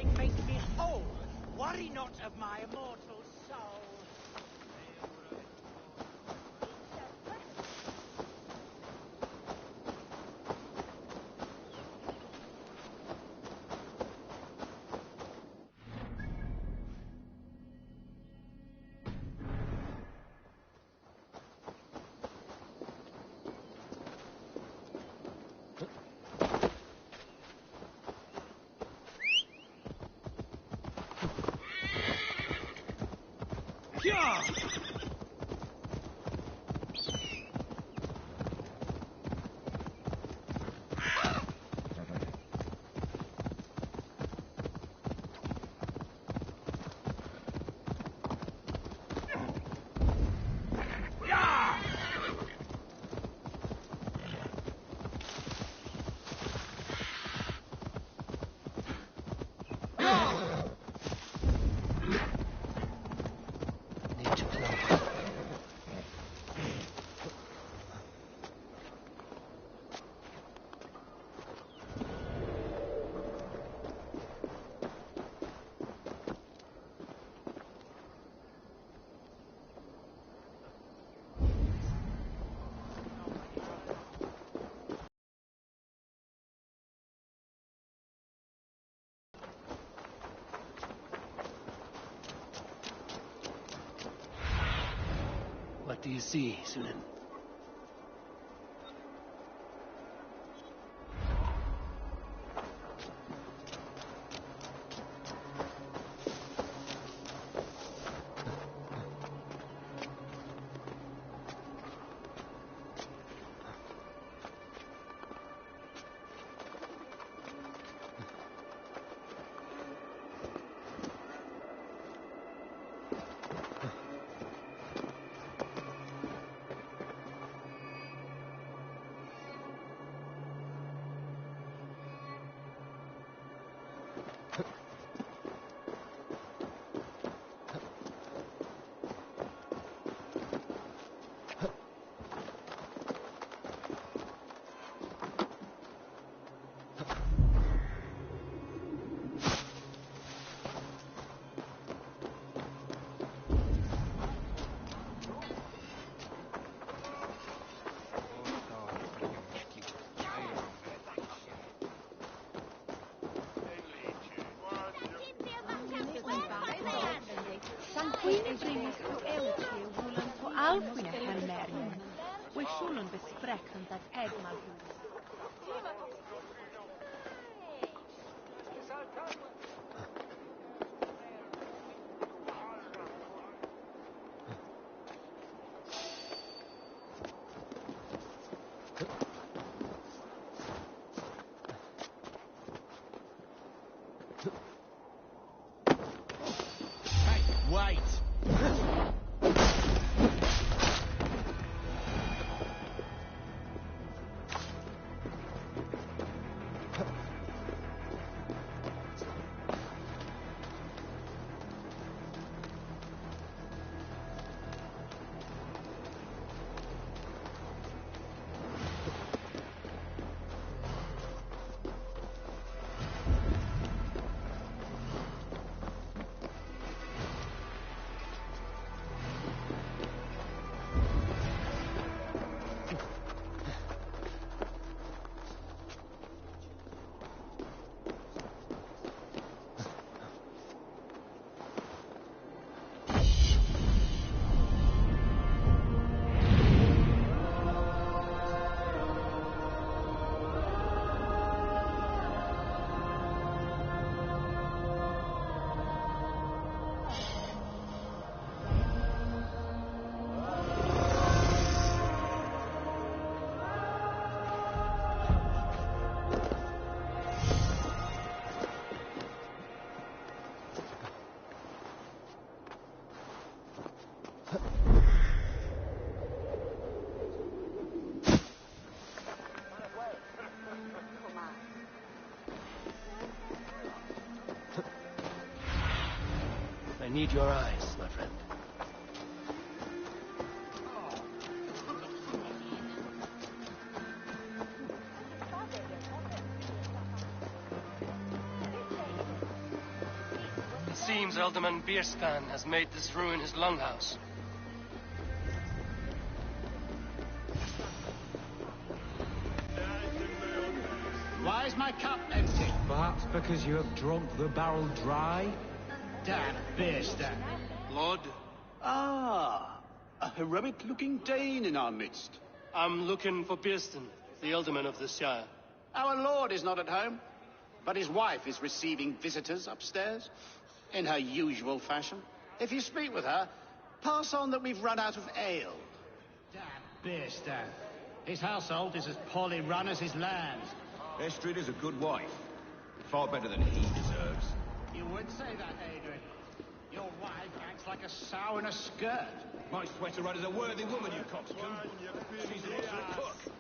Nothing makes me whole. Worry not of my immortal soul. Yeah! What do you see, Sunan? Alfwyn e Hanmerion, we siwlwn besbrechen dat egmal hwys. Hey, wait! I need your eyes, my friend. seems Alderman Bierspan has made this ruin his longhouse. Why is my cup empty? Perhaps because you have drunk the barrel dry? Damn Bierspan. Lord, Ah, a heroic-looking Dane in our midst. I'm looking for Bierstan, the alderman of the Shire. Our lord is not at home, but his wife is receiving visitors upstairs, in her usual fashion. If you speak with her, pass on that we've run out of ale. Damn Bierspan. His household is as poorly run as his lands. Estrid is a good wife. Far better than he deserves. You would say that, Adrian. Your wife acts like a sow in a skirt. My sweater run is a worthy woman, you coxcomb. She's an excellent cook.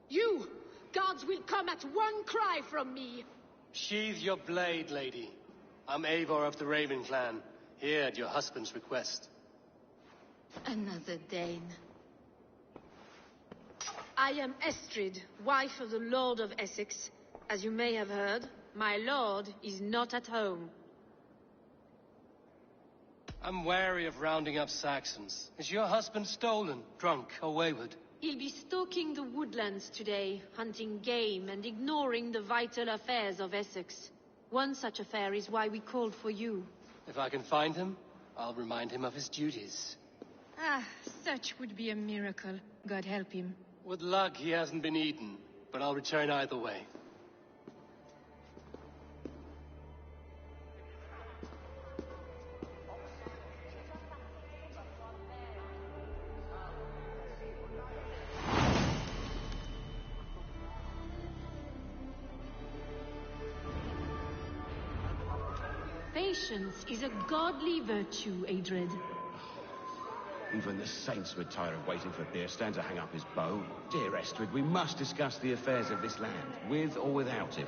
You! Guards will come at one cry from me! Sheathe your blade, lady. I'm Eivor of the Raven clan, here at your husband's request. Another Dane. I am Estrid, wife of the Lord of Essex. As you may have heard, my lord is not at home. I'm wary of rounding up Saxons. Is your husband stolen, drunk, or wayward? He'll be stalking the woodlands today, hunting game and ignoring the vital affairs of Essex. One such affair is why we called for you. If I can find him, I'll remind him of his duties. Ah, such would be a miracle. God help him. With luck, he hasn't been eaten, but I'll return either way. Patience is a godly virtue, Adred. Even the saints would tire of waiting for Bierstan to hang up his bow. Dear Estrid, we must discuss the affairs of this land, with or without him.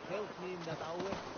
Help me in that hour.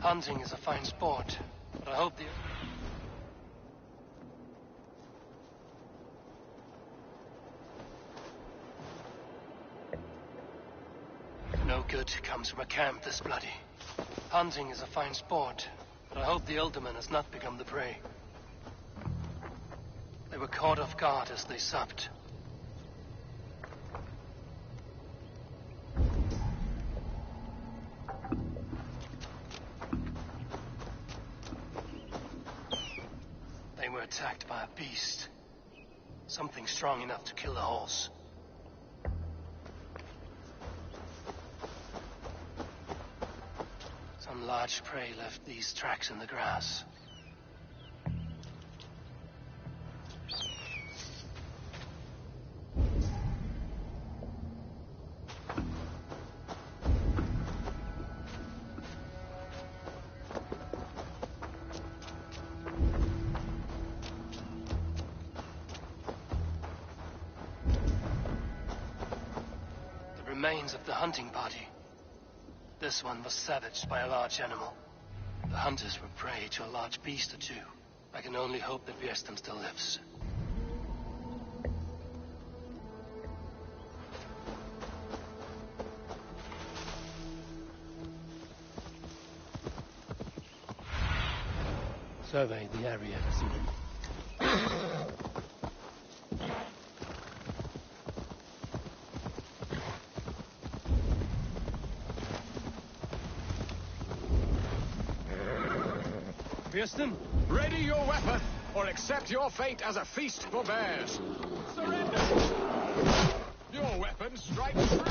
Hunting is a fine sport, but I hope the... No good comes from a camp this bloody. Hunting is a fine sport, but I hope the alderman has not become the prey. They were caught off guard as they supped. They were attacked by a beast. Something strong enough to kill a horse. Some large prey left these tracks in the grass. The remains of the hunting party. This one was savaged by a large animal. The hunters were prey to a large beast or two. I can only hope that Viersten still lives. Survey the area, Viersten? Ready your weapon, or accept your fate as a feast for bears. Surrender! Your weapon strikes true!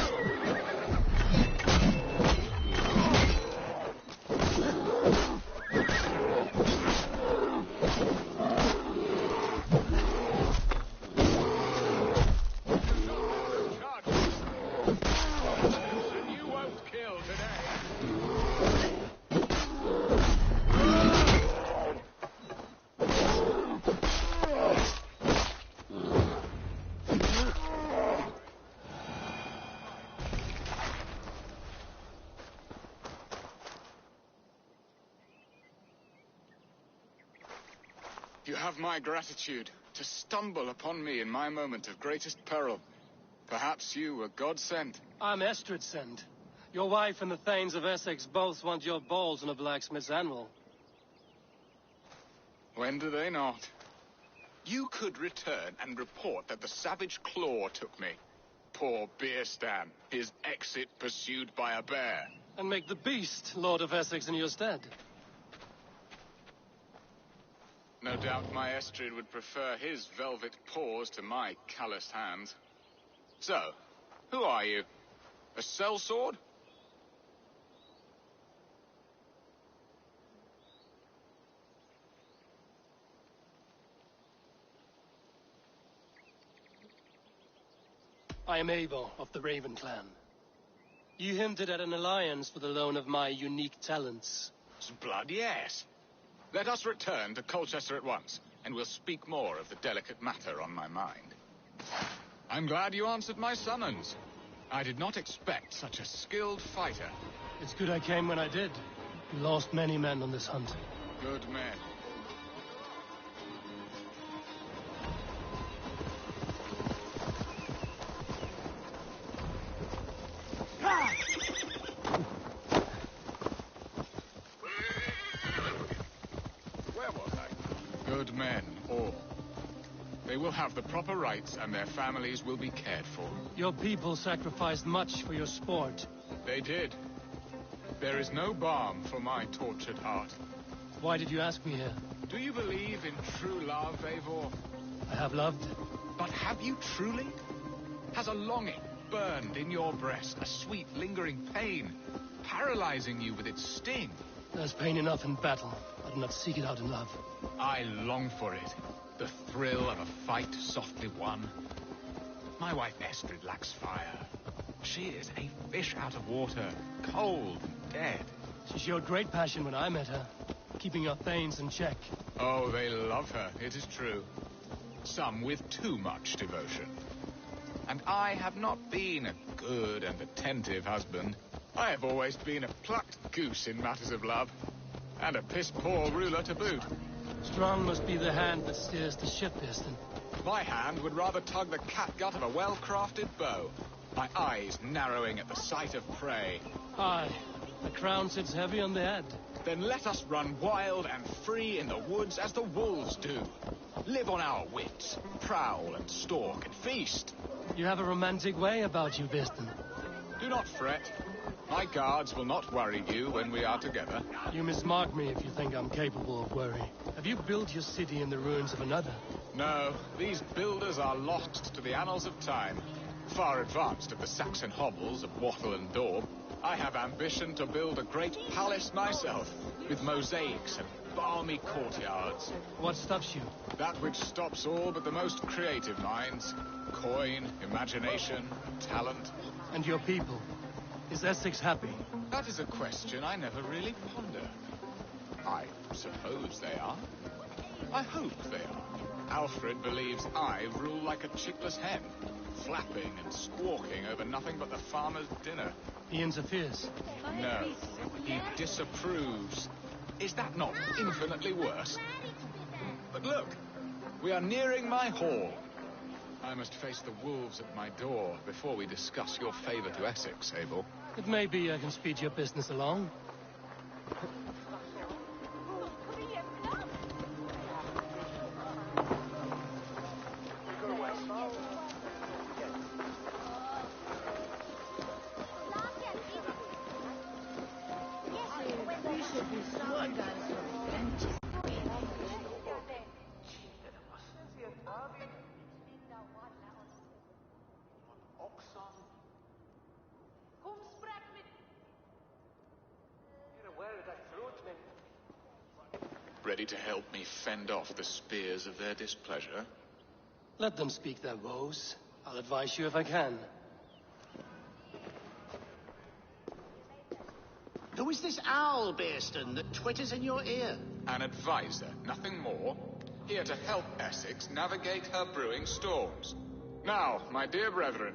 You have my gratitude to stumble upon me in my moment of greatest peril. Perhaps you were God sent. I'm Estrid sent. Your wife and the Thanes of Essex both want your balls on a blacksmith's anvil. When do they not? You could return and report that the savage claw took me. Poor Beerstan, his exit pursued by a bear. And make the beast Lord of Essex in your stead. No doubt my Estrid would prefer his velvet paws to my calloused hands. So, who are you? A sellsword? I am Eivor of the Raven clan. You hinted at an alliance for the loan of my unique talents. Blood, yes. Let us return to Colchester at once, and we'll speak more of the delicate matter on my mind. I'm glad you answered my summons. I did not expect such a skilled fighter. It's good I came when I did. We lost many men on this hunt. Good men. Where was I? Good men, all. They will have the proper rights, and their families will be cared for. Your people sacrificed much for your sport. They did. There is no balm for my tortured heart. Why did you ask me here? Do you believe in true love, Eivor? I have loved. But have you truly? Has a longing burned in your breast, a sweet, lingering pain, paralyzing you with its sting? There's pain enough in battle. I do not seek it out in love. I long for it. The thrill of a fight softly won. My wife Estrid lacks fire. She is a fish out of water, cold and dead. She showed great passion when I met her, keeping your Thanes in check. Oh, they love her, it is true. Some with too much devotion. And I have not been a good and attentive husband. I have always been a plucked goose in matters of love. And a piss-poor ruler to boot. Strong must be the hand that steers the ship, Piston. My hand would rather tug the catgut of a well-crafted bow. My eyes narrowing at the sight of prey. Aye, the crown sits heavy on the head. Then let us run wild and free in the woods as the wolves do. Live on our wits, prowl and stalk and feast. You have a romantic way about you, Piston. Do not fret. My guards will not worry you when we are together. You mismark me if you think I'm capable of worry. Have you built your city in the ruins of another? No, these builders are lost to the annals of time. Far advanced of the Saxon hovels of Wattle and Daub. I have ambition to build a great palace myself, with mosaics and balmy courtyards. What stops you? That which stops all but the most creative minds. Coin, imagination, talent. And your people? Is Essex happy? That is a question I never really ponder. I suppose they are. I hope they are. Alfred believes I rule like a chickless hen, flapping and squawking over nothing but the farmer's dinner. He interferes? No, he disapproves. Is that not infinitely worse? But look, we are nearing my hall. I must face the wolves at my door before we discuss your favor to Essex, Abel. It may be I can speed your business along. Ready to help me fend off the spears of their displeasure? Let them speak their woes. I'll advise you if I can. Who is this owl, Bearston, that twitters in your ear? An advisor, nothing more. Here to help Essex navigate her brewing storms. Now, my dear brethren,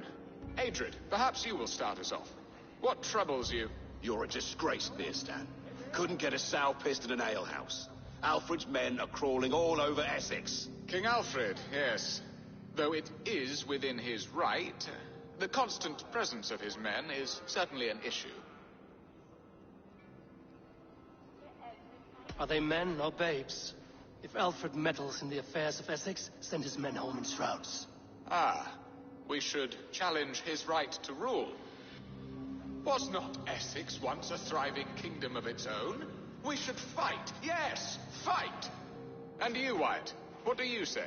Adrid, perhaps you will start us off. What troubles you? You're a disgrace, Beerstan. Couldn't get a sow pissed in an alehouse. Alfred's men are crawling all over Essex. King Alfred, yes. Though it is within his right, the constant presence of his men is certainly an issue. Are they men or babes? If Alfred meddles in the affairs of Essex, send his men home in shrouds. Ah, we should challenge his right to rule. Was not Essex once a thriving kingdom of its own? We should fight, yes, fight! And you, Wyatt, what do you say?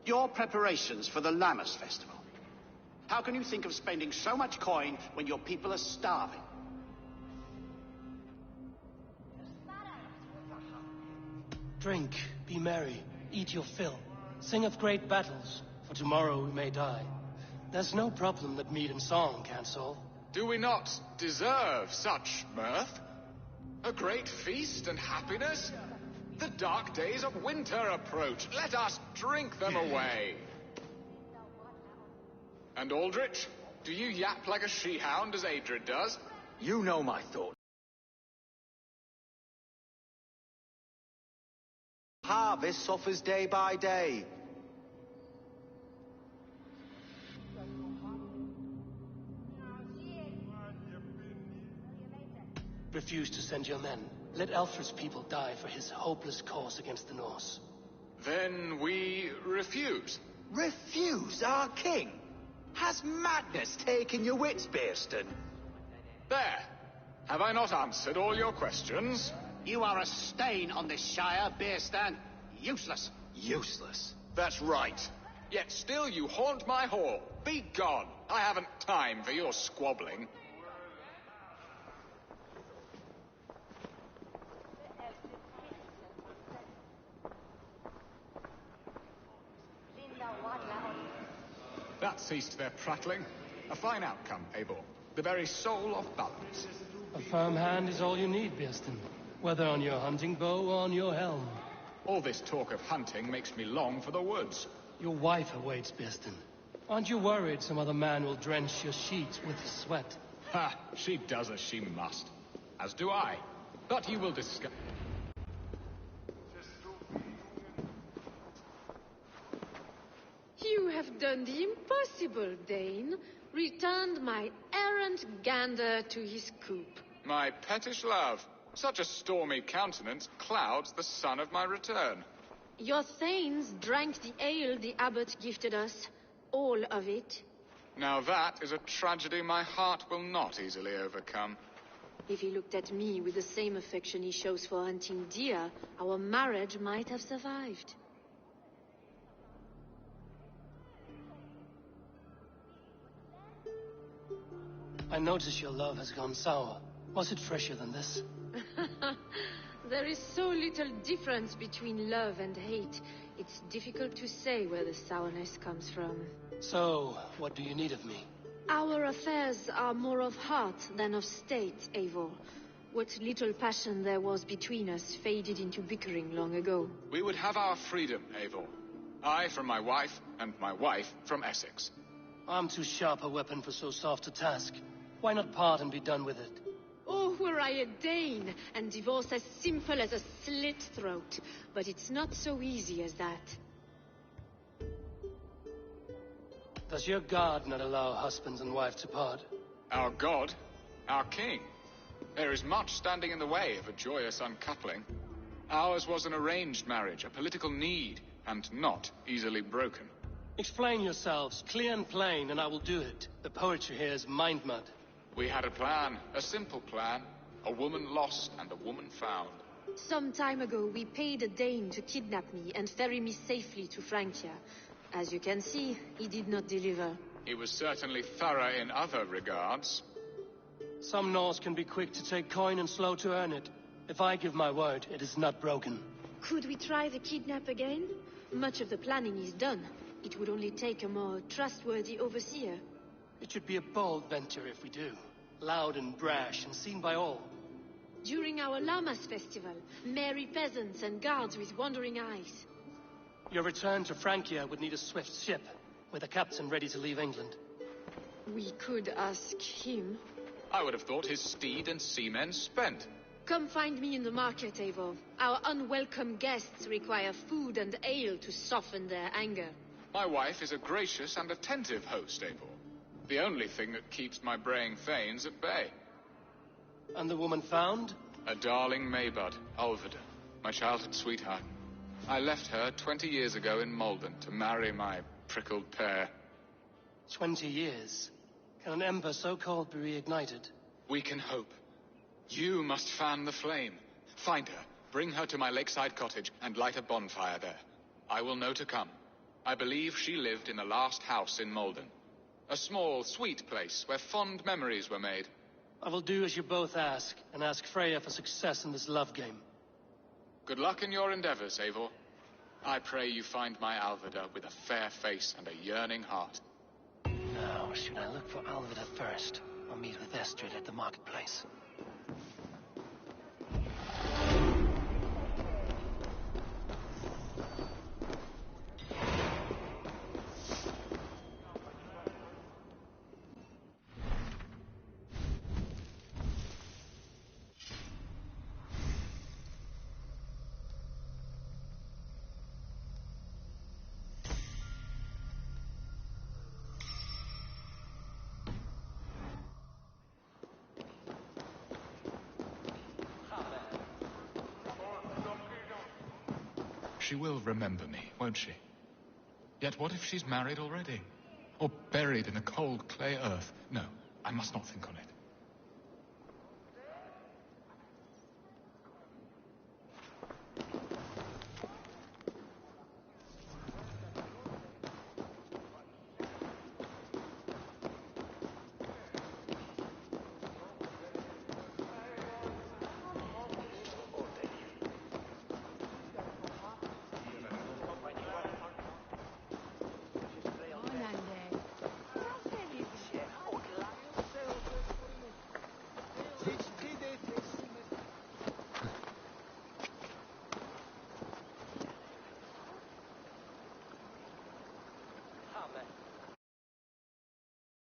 Your preparations for the Lammas Festival. How can you think of spending so much coin when your people are starving? Drink, be merry, eat your fill. Sing of great battles, for tomorrow we may die. There's no problem that meat and song can't solve. Do we not deserve such mirth? A great feast and happiness? The dark days of winter approach. Let us drink them away. And Aldrich, do you yap like a she-hound as Adrid does? You know my thoughts. Harvest suffers day by day. Refuse to send your men. Let Alfred's people die for his hopeless cause against the Norse. Then we refuse. Refuse our king? Has madness taken your wits, Bearston? There. Have I not answered all your questions? You are a stain on this shire, Bearstan. Useless. Useless. That's right. Yet still you haunt my hall. Be gone. I haven't time for your squabbling. That ceased their prattling. A fine outcome, Abel. The very soul of balance. A firm hand is all you need, Bearston. Whether on your hunting bow or on your helm. All this talk of hunting makes me long for the woods. Your wife awaits, Bearston. Aren't you worried some other man will drench your sheets with his sweat? Ha! She does as she must. As do I. But you will discuss... done the impossible, Dane. Returned my errant gander to his coop. My pettish love. Such a stormy countenance clouds the sun of my return. Your thanes drank the ale the abbot gifted us. All of it. Now that is a tragedy my heart will not easily overcome. If he looked at me with the same affection he shows for hunting deer, our marriage might have survived. I notice your love has gone sour. Was it fresher than this? There is so little difference between love and hate. It's difficult to say where the sourness comes from. So, what do you need of me? Our affairs are more of heart than of state, Eivor. What little passion there was between us faded into bickering long ago. We would have our freedom, Eivor. I from my wife, and my wife from Essex. I'm too sharp a weapon for so soft a task. Why not part and be done with it? Oh, were I a Dane, and divorce as simple as a slit throat. But it's not so easy as that. Does your god not allow husbands and wife to part? Our god? Our king? There is much standing in the way of a joyous uncoupling. Ours was an arranged marriage, a political need, and not easily broken. Explain yourselves, clear and plain, and I will do it. The poetry here is mind mud. We had a plan, a simple plan. A woman lost and a woman found. Some time ago, we paid a Dane to kidnap me and ferry me safely to Francia. As you can see, he did not deliver. He was certainly thorough in other regards. Some Norse can be quick to take coin and slow to earn it. If I give my word, it is not broken. Could we try the kidnap again? Much of the planning is done. It would only take a more trustworthy overseer. It should be a bold venture if we do. Loud and brash and seen by all. During our Llamas festival, merry peasants and guards with wandering eyes. Your return to Francia would need a swift ship, with a captain ready to leave England. We could ask him. I would have thought his steed and seamen spent. Come find me in the market, Eivor. Our unwelcome guests require food and ale to soften their anger. My wife is a gracious and attentive host, Eivor. The only thing that keeps my braying thanes at bay. And the woman found? A darling Maybud, Ulvida, my childhood sweetheart. I left her 20 years ago in Malden to marry my prickled pear. 20 years? Can an ember so cold be reignited? We can hope. You must fan the flame. Find her, bring her to my lakeside cottage, and light a bonfire there. I will know to come. I believe she lived in the last house in Malden. A small, sweet place where fond memories were made. I will do as you both ask, and ask Freya for success in this love game. Good luck in your endeavors, Eivor. I pray you find my Alvida with a fair face and a yearning heart. Now, should I look for Alvida first, or meet with Estrid at the marketplace? She will remember me, won't she? Yet what if she's married already? Or buried in a cold clay earth? No, I must not think on it.